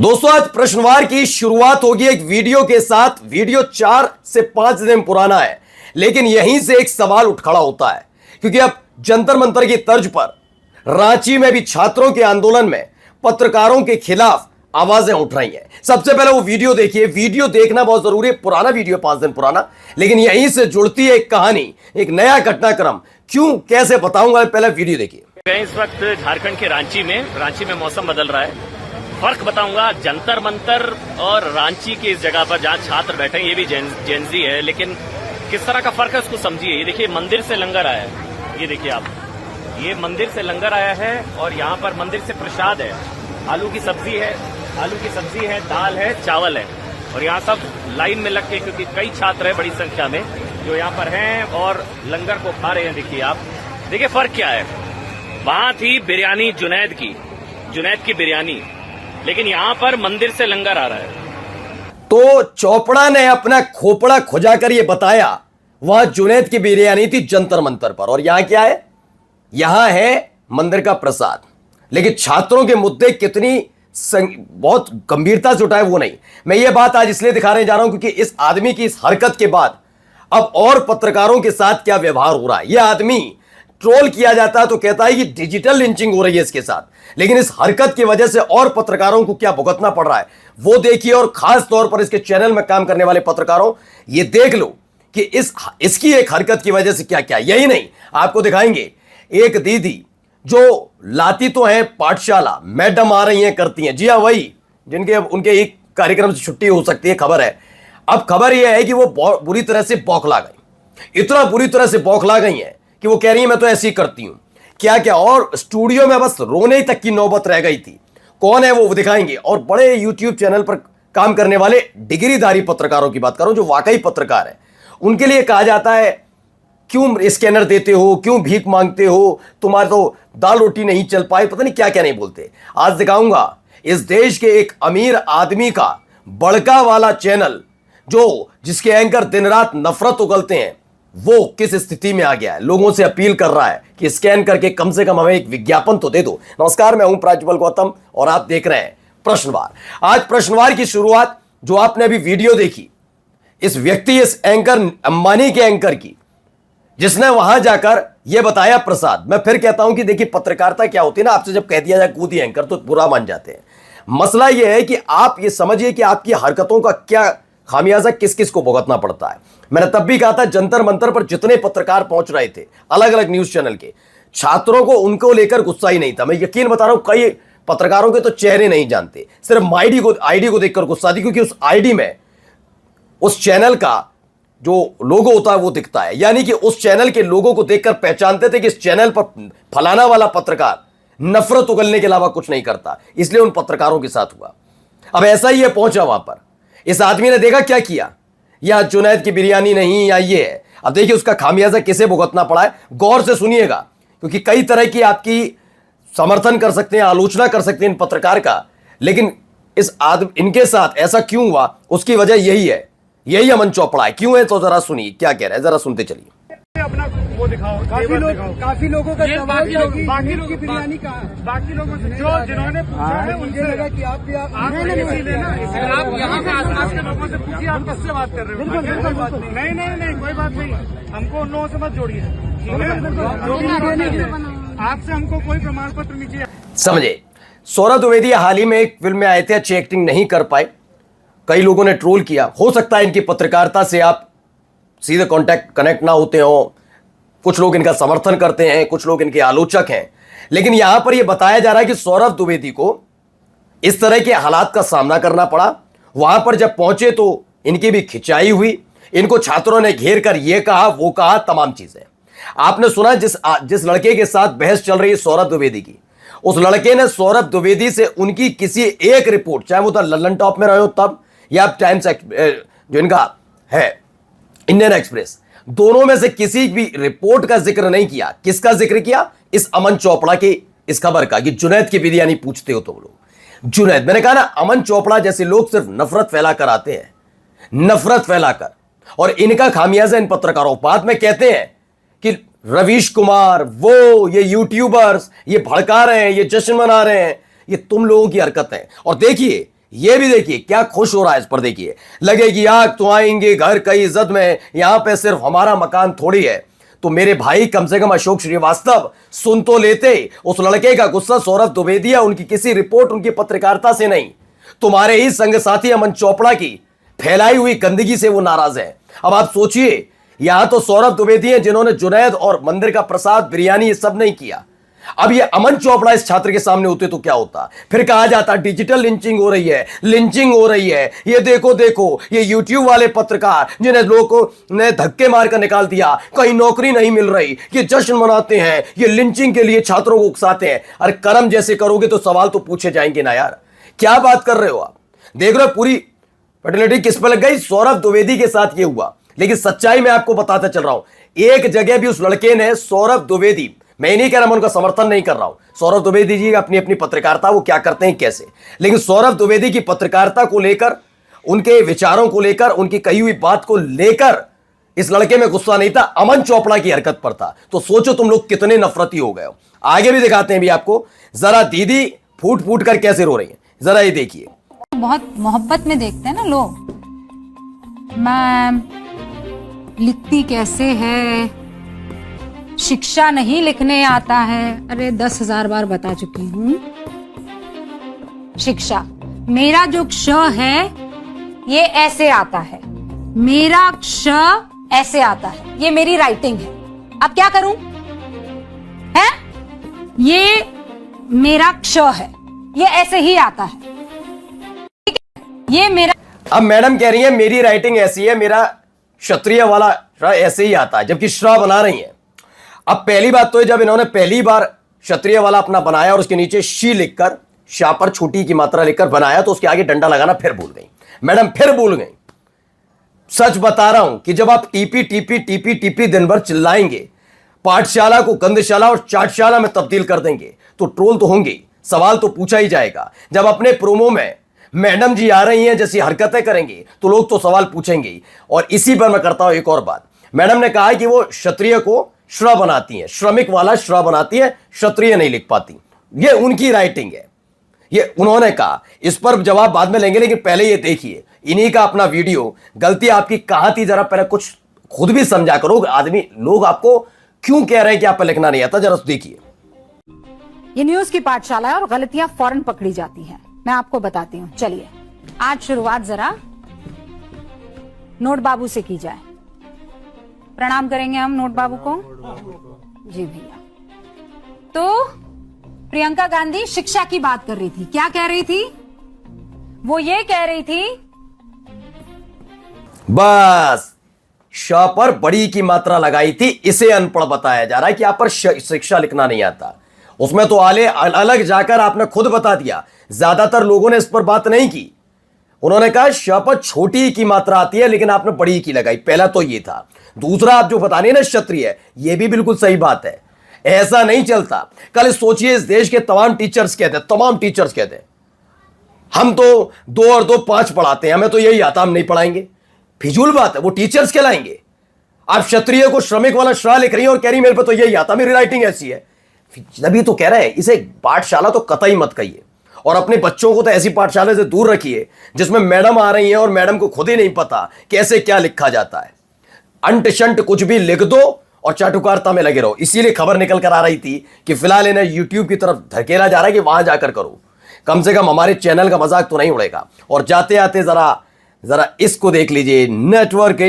दोस्तों आज प्रश्नवार की शुरुआत होगी एक वीडियो के साथ। वीडियो 4 से 5 दिन पुराना है, लेकिन यहीं से एक सवाल उठ खड़ा होता है क्योंकि अब जंतर मंतर की तर्ज पर रांची में भी छात्रों के आंदोलन में पत्रकारों के खिलाफ आवाजें उठ रही हैं। सबसे पहले वो वीडियो देखिए। वीडियो देखना बहुत जरूरी है। पुराना वीडियो 5 दिन पुराना, लेकिन यहीं से जुड़ती है एक कहानी, एक नया घटनाक्रम। क्यों कैसे बताऊंगा, पहले वीडियो देखिए। इस वक्त झारखंड के रांची में मौसम बदल रहा है। फर्क बताऊंगा जंतर मंतर और रांची की इस जगह पर जहां छात्र बैठे हैं, ये भी जेनजी है, लेकिन किस तरह का फर्क है उसको समझिए। ये देखिए मंदिर से लंगर आया है, ये देखिए आप, ये मंदिर से लंगर आया है और यहाँ पर मंदिर से प्रसाद है। आलू की सब्जी है, दाल है, चावल है और यहाँ सब लाइन में लग के, क्योंकि कई छात्र हैं बड़ी संख्या में जो यहाँ पर हैं और लंगर को खा रहे हैं। देखिए आप, देखिए फर्क क्या है। वहां थी बिरयानी जुनैद की बिरयानी, लेकिन यहाँ पर मंदिर से लंगर आ रहा है। तो चोपड़ा ने अपना खोपड़ा खुजाकर यह बताया वहां जुनैद की बिरयानी थी जंतर मंतर पर, और यहां क्या है, यहां है मंदिर का प्रसाद। लेकिन छात्रों के मुद्दे कितनी बहुत गंभीरता से उठाए वो नहीं। मैं ये बात आज इसलिए दिखाने जा रहा हूं क्योंकि इस आदमी की इस हरकत के बाद अब और पत्रकारों के साथ क्या व्यवहार हो रहा है। यह आदमी ट्रोल किया जाता है तो कहता है कि डिजिटल लिंचिंग हो रही है इसके साथ, लेकिन इस हरकत की वजह से और पत्रकारों को क्या भुगतना पड़ रहा है वो देखिए। और खास तौर पर इसके चैनल में काम करने वाले पत्रकारों, ये देख लो कि इसकी एक हरकत की वजह से क्या क्या। यही नहीं, आपको दिखाएंगे एक दीदी जो लाती तो है पाठशाला, मैडम आ रही हैं करती हैं, जी हाँ वही जिनके उनके एक कार्यक्रम से छुट्टी हो सकती है, खबर है। अब खबर यह है कि वो बुरी तरह से बौखला गई, इतना बुरी तरह से बौखला गई है कि वो कह रही है मैं तो ऐसे ही करती हूं, क्या क्या। और स्टूडियो में बस रोने तक की नौबत रह गई थी। कौन है वो दिखाएंगे। और बड़े यूट्यूब चैनल पर काम करने वाले डिग्रीधारी पत्रकारों की बात करूं जो वाकई पत्रकार है, उनके लिए कहा जाता है क्यों स्कैनर देते हो, क्यों भीख मांगते हो, तुम्हारे तो दाल रोटी नहीं चल पाए, पता नहीं क्या क्या नहीं बोलते। आज दिखाऊंगा इस देश के एक अमीर आदमी का बड़का वाला चैनल जिसके एंकर दिन रात नफरत उगलते हैं, वो किस स्थिति में आ गया है। लोगों से अपील कर रहा है कि स्कैन करके कम से कम हमें एक विज्ञापन तो दे दो। नमस्कार, मैं हूं प्राज्वल गौतम और आप देख रहे हैं प्रश्नवार। आज प्रश्नवार की शुरुआत जो आपने अभी वीडियो देखी, इस व्यक्ति, इस एंकर, अंबानी के एंकर की, जिसने वहां जाकर यह बताया प्रसाद। मैं फिर कहता हूं कि देखिए पत्रकारिता क्या होती है ना, आपसे जब कह दिया जाए कूदी एंकर तो बुरा मान जाते हैं। मसला यह है कि आप ये समझिए कि आपकी हरकतों का क्या खामियाजा किस किस को भुगतना पड़ता है। मैंने तब भी कहा था जंतर मंतर पर जितने पत्रकार पहुंच रहे थे अलग अलग न्यूज चैनल के, छात्रों को उनको लेकर गुस्सा ही नहीं था। मैं यकीन बता रहा हूं कई पत्रकारों के तो चेहरे नहीं जानते, सिर्फ आईडी को देखकर गुस्सा थी, क्योंकि उस आईडी में उस चैनल का जो लोगो होता है वो दिखता है, यानी कि उस चैनल के लोगों को देखकर पहचानते थे कि इस चैनल पर फलाना वाला पत्रकार नफरत उगलने के अलावा कुछ नहीं करता। इसलिए उन पत्रकारों के साथ हुआ। अब ऐसा ही है, पहुंचा वहां पर, इस आदमी ने देखा क्या किया, यह जुनैद की बिरयानी नहीं या ये है। अब देखिए उसका खामियाजा किसे भुगतना पड़ा है, गौर से सुनिएगा, क्योंकि कई तरह की आपकी समर्थन कर सकते हैं, आलोचना कर सकते हैं इन पत्रकार का, लेकिन इनके साथ ऐसा क्यों हुआ उसकी वजह यही है, यही अमन चोपड़ा है। क्यों है तो जरा सुनिए क्या कह रहा है, जरा सुनते चलिए। अपना वो दिखाओ, काफी लोगों का सवाल है कि बाकी लोग की बिरयानी कहाँ है। बाकी लोगों से जो जिन्होंने पूछा है उनसे लगा कि आप भी आप यहाँ के आसपास के लोगों से पूछिए आप किससे बात कर रहे हो। नहीं कोई बात नहीं, हमको उन लोगों से मत जोड़िए, आपसे हमको कोई प्रमाण पत्र नहीं चाहिए। समझे, सौरभ द्विवेदी हाल ही में एक फिल्म में आए थे, अच्छी एक्टिंग नहीं कर पाए, कई लोगों ने ट्रोल किया। हो सकता है इनकी पत्रकारिता से आप सीधे कनेक्ट ना होते हो, कुछ लोग इनका समर्थन करते हैं, कुछ लोग इनके आलोचक हैं, लेकिन यहां पर यह बताया जा रहा है कि सौरभ द्विवेदी को इस तरह के हालात का सामना करना पड़ा। वहां पर जब पहुंचे तो इनकी भी खिंचाई हुई, इनको छात्रों ने घेर कर यह कहा वो कहा, तमाम चीजें आपने सुना। जिस लड़के के साथ बहस चल रही है सौरभ द्विवेदी की, उस लड़के ने सौरभ द्विवेदी से उनकी किसी एक रिपोर्ट, चाहे वो लल्लन टॉप में रहे हो तब या टाइम्स जो इनका है इंडियन एक्सप्रेस, दोनों में से किसी भी रिपोर्ट का जिक्र नहीं किया। किसका जिक्र किया, इस अमन चोपड़ा की इस खबर का कि जुनैद की बिरयानी पूछते हो तुम लोग। जुनैद, मैंने कहा ना, अमन चोपड़ा जैसे लोग सिर्फ नफरत फैलाकर आते हैं, नफरत फैलाकर, और इनका खामियाजा इन पत्रकारों बाद में कहते हैं कि रवीश कुमार, वो ये यूट्यूबर्स ये भड़का रहे हैं, ये जश्न मना रहे हैं, ये तुम लोगों की हरकत है। और देखिए ये भी देखिए क्या खुश हो रहा है इस पर। देखिए, लगेगी आग तो आएंगे घर कई इज्जत में, यहां पे सिर्फ हमारा मकान थोड़ी है। तो मेरे भाई कम से कम अशोक श्रीवास्तव सुन तो लेते। उस लड़के का गुस्सा सौरभ द्विवेदी, उनकी किसी रिपोर्ट, उनकी पत्रकारिता से नहीं, तुम्हारे ही संग साथी अमन चोपड़ा की फैलाई हुई गंदगी से वो नाराज है। अब आप सोचिए, यहां तो सौरभ द्विवेदी हैं जिन्होंने जुनैद और मंदिर का प्रसाद, बिरयानी ये सब नहीं किया। अब ये अमन चोपड़ा इस छात्र के सामने होते तो क्या होता? फिर कहा जाता डिजिटल लिंचिंग हो रही है, लिंचिंग हो रही है, ये देखो देखो ये यूट्यूब वाले पत्रकार जिन्हें लोगों ने धक्के मारकर निकाल दिया, कहीं नौकरी नहीं मिल रही, ये जश्न मनाते हैं, ये लिंचिंग के लिए छात्रों को उकसाते हैं। अरे कर्म जैसे करोगे तो सवाल तो पूछे जाएंगे ना यार। क्या बात कर रहे हो आप? देख रहे हो पूरी फर्टिलिटी किस पर लग गई? सौरभ द्विवेदी के साथ ये हुआ। लेकिन सच्चाई मैं आपको बताता चल रहा हूं, एक जगह भी उस लड़के ने सौरभ द्विवेदी, मैं नहीं कह रहा, मैं उनका समर्थन नहीं कर रहा हूं, सौरभ द्विवेदी जी अपनी अपनी पत्रकारिता वो क्या करते हैं कैसे, लेकिन सौरभ द्विवेदी की पत्रकारिता को लेकर, उनके विचारों को लेकर, उनकी कही हुई बात को लेकर इस लड़के में गुस्सा नहीं था, अमन चोपड़ा की हरकत पर था। तो सोचो तुम लोग कितने नफरती हो गए हो। आगे भी दिखाते हैं भी आपको, जरा दीदी फूट फूट कर कैसे रो रही है, जरा ये देखिए। बहुत मोहब्बत में देखते हैं ना लोग, मैम लिखती कैसे है, शिक्षा नहीं लिखने आता है। अरे 10,000 बार बता चुकी हूँ। शिक्षा, मेरा जो क्ष है ये ऐसे आता है, मेरा क्ष ऐसे आता है, ये मेरी राइटिंग है। अब क्या करूं? है ये मेरा क्ष है, ये ऐसे ही आता है, ठीक है? ये मेरा। अब मैडम कह रही है मेरी राइटिंग ऐसी है, मेरा क्षत्रिय वाला ऐसे ही आता है, जबकि श्रा बना रही है। अब पहली बात तो है, जब इन्होंने पहली बार क्षत्रिय वाला अपना बनाया और उसके नीचे शी लिखकर, शा पर छोटी की मात्रा लिखकर बनाया, तो उसके आगे डंडा लगाना फिर भूल गई मैडम, फिर भूल गई। सच बता रहा हूं कि जब आप टीपी टीपी टीपी टीपी दिन भर चिल्लाएंगे, पाठशाला को गंधशाला और चाटशाला में तब्दील कर देंगे, तो ट्रोल तो होंगे, सवाल तो पूछा ही जाएगा। जब अपने प्रोमो में मैडम जी आ रही हैं जैसी हरकतें करेंगे तो लोग तो सवाल पूछेंगे ही। और इसी पर मैं करता हूं एक और बात। मैडम ने कहा कि वो क्षत्रिय को श्र बनाती हैं, श्रमिक वाला श्र बनाती है, क्षत्रिय नहीं लिख पाती, ये उनकी राइटिंग है, ये उन्होंने कहा। इस पर जवाब बाद में लेंगे, लेकिन पहले ये देखिए इन्हीं का अपना वीडियो। गलती आपकी कहां थी, जरा पहले कुछ खुद भी समझा करो। आदमी लोग आपको क्यों कह रहे हैं कि आप पर लिखना नहीं आता, जरा देखिए। ये न्यूज की पाठशाला है और गलतियां फौरन पकड़ी जाती हैं, मैं आपको बताती हूँ। चलिए आज शुरुआत जरा नोट बाबू से की जाए। प्रणाम करेंगे हम नोट बाबू को। जी भैया। तो प्रियंका गांधी शिक्षा की बात कर रही थी, क्या कह रही थी? वो ये कह रही थी, बस श पर बड़ी की मात्रा लगाई थी, इसे अनपढ़ बताया जा रहा है कि आप पर शिक्षा लिखना नहीं आता। उसमें तो आले अलग जाकर आपने खुद बता दिया, ज्यादातर लोगों ने इस पर बात नहीं की। उन्होंने कहा श पर छोटी की मात्रा आती है, लेकिन आपने बड़ी की लगाई। पहला तो ये था। दूसरा, आप जो बता रहे हैं ना क्षत्रिय, ये भी बिल्कुल सही बात है, ऐसा नहीं चलता। कल सोचिए इस देश के तमाम टीचर्स कहते हैं हम तो 2 और 2 5 पढ़ाते हैं, हमें तो यही आता, हम नहीं पढ़ाएंगे। फिजूल बात है, वो टीचर्स कहलाएंगे। आप क्षत्रिय को श्रमिक वाला श्रा लिख रही है और कह रही मेरे पे तो यही आता, मेरी राइटिंग ऐसी है। तभी तो कह रहे हैं इसे पाठशाला तो कतई मत कहिए, और अपने बच्चों को तो ऐसी पाठशाला से दूर रखिए जिसमें मैडम आ रही हैं और मैडम को खुद ही नहीं पता कैसे क्या लिखा जाता है। अंट शंट कुछ भी लिख दो और चाटुकारिता में लगे रहो। इसीलिए खबर निकल कर आ रही थी कि फिलहाल इन्हें यूट्यूब की तरफ धकेला जा रहा है कि वहां जाकर करो, कम से कम हमारे चैनल का मजाक तो नहीं उड़ेगा। और जाते आते जरा इसको देख लीजिए, नेटवर्क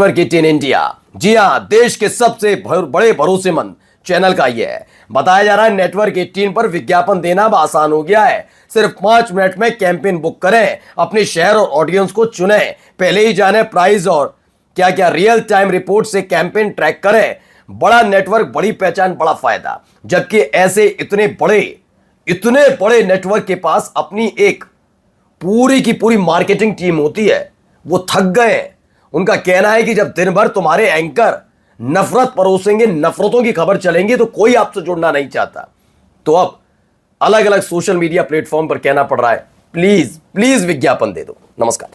18 इंडिया। जी हां, देश के सबसे बड़े भरोसेमंद चैनल का यह है। बताया जा रहा है नेटवर्क 18 पर विज्ञापन देना अब आसान हो गया है। सिर्फ 5 मिनट में कैंपेन बुक करें, अपने शहर और ऑडियंस को चुनें, पहले ही जाने प्राइस और क्या क्या रियल टाइम रिपोर्ट से कैंपेन ट्रैक करें। बड़ा नेटवर्क, बड़ी पहचान, बड़ा फायदा। जबकि ऐसे इतने बड़े नेटवर्क के पास अपनी एक पूरी की पूरी मार्केटिंग टीम होती है, वो थक गए। उनका कहना है कि जब दिन भर तुम्हारे एंकर नफरत परोसेंगे, नफरतों की खबर चलेंगी, तो कोई आपसे जुड़ना नहीं चाहता। तो अब अलग अलग सोशल मीडिया प्लेटफॉर्म पर कहना पड़ रहा है, प्लीज विज्ञापन दे दो। नमस्कार।